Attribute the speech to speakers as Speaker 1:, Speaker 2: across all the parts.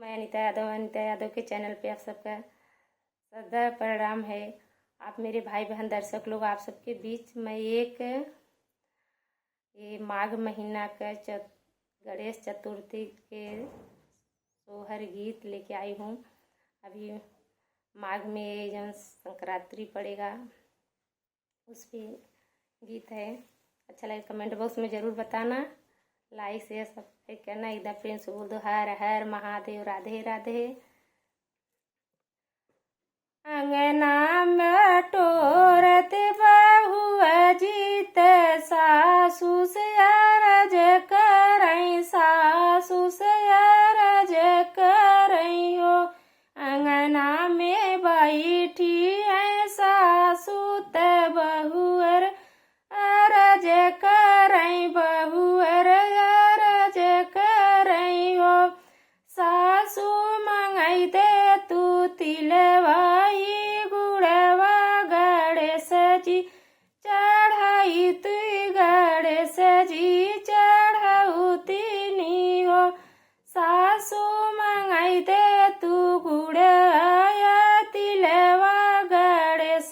Speaker 1: मैं अनीता यादव के चैनल पे आप सबका सदा प्रणाम है। आप मेरे भाई बहन दर्शक लोग, आप सबके बीच मैं एक ये माघ महीना का गणेश चतुर्थी के सोहर गीत लेके आई हूँ। अभी माघ में जब संक्रांति पड़ेगा उस पर गीत है। अच्छा लगे कमेंट बॉक्स में ज़रूर बताना, लाइक शेयर सब्सक्राइब करना। एकदम प्रेम से बोल दो हर हर महादेव, राधे राधे। अंगना में टोरत बहुआ जीत सासु से अरज करई, सासु से अरज करई हो। अंगना में बैठी है सासु त बहुअर अरज करई, बहुअर अरज करई हो। सासु मंगई दे तू तिलवाई गुड़वा गणेश जी चढ़ाई, तु गणेश जी चढ़ाऊ तीनी हो। सासु मंगई दे तू गुड़ाया तिलवा गणेश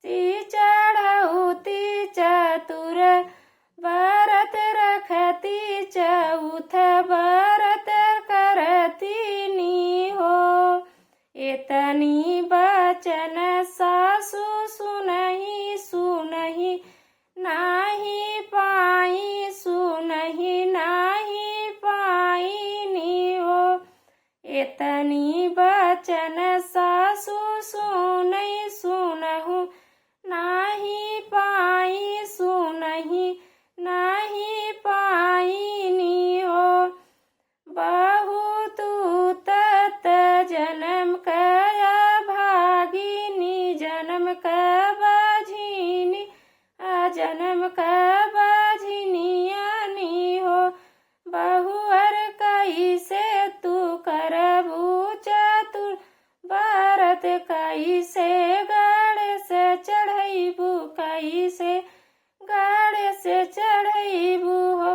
Speaker 1: जी चढ़ाऊ ती चतुर व्रत रखती चौथ व्रत करती नी हो। इतनी बचन सासु सुनहि सुनहि नाही पाई, सुनहि नाही पाई नी हो। इतनी बचन सासु सुनहि सुनहु नाही पाई, सुनहि नाही पाई नी हो। बहुत तत जन्म कया भागिनी, जन्म का बाझिनी जन्म का बाझिनियानी हो। बहुअर कैसे तू करबू चतुर व्रत, कैसे गणेश चढ़ैबू, कैसे गणेश चढ़ैबू हो।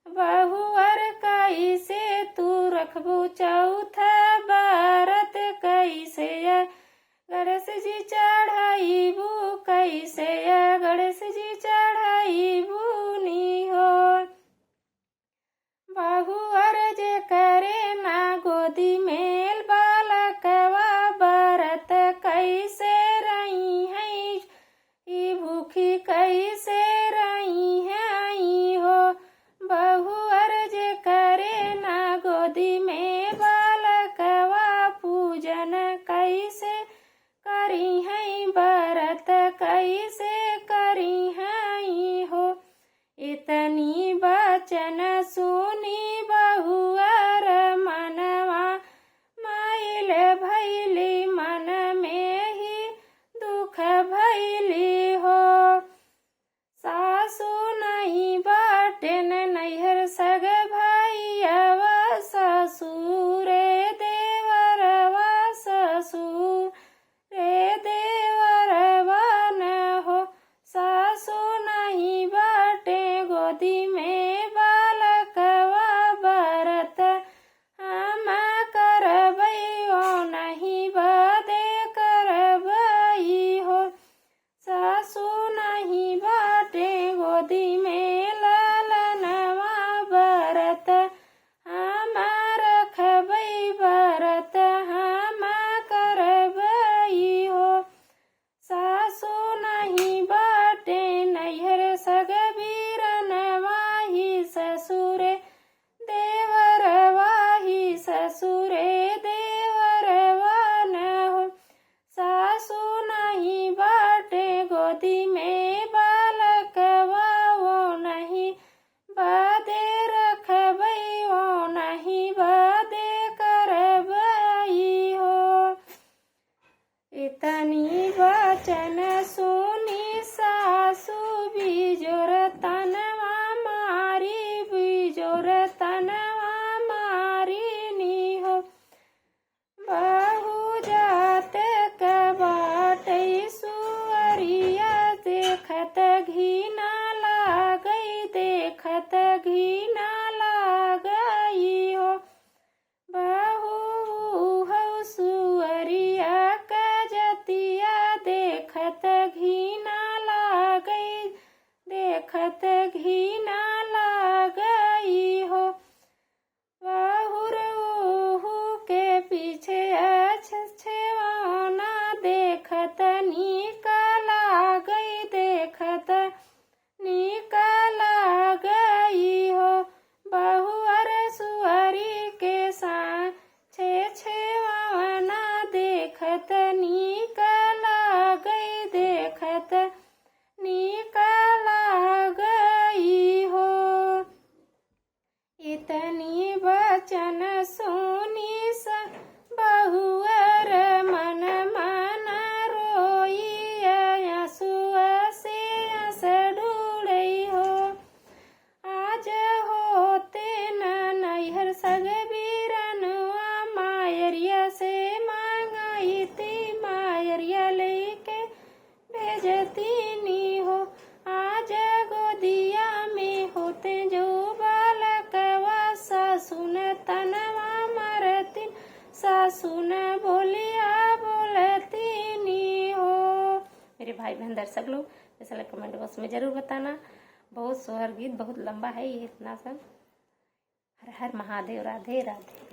Speaker 1: बहुअर कैसे तू रखबू चौथ व्रत, कैसे गणेश जी चढ़ाईबू, कैसे गणेश जी चढ़ाईबू नी हो। बहुअर जे करे ना गोदी मेल बालकवा व्रत, कैसे रही है ई भूखी, कैसे रही है आई हो। बहुअर जे करे ना गोदी में बालकवा पूजन, कैसे करी है व्रत, कैसे करी है हो। इतनी बचन सुनी बहुअर सुन बोलिया बोलती नी हो। मेरे भाई बहन दर्शक लोग जैसा लगे कमेंट बॉक्स में जरूर बताना। बहुत सोहर गीत, बहुत लंबा है ये, इतना सा। हर हर महादेव, राधे राधे।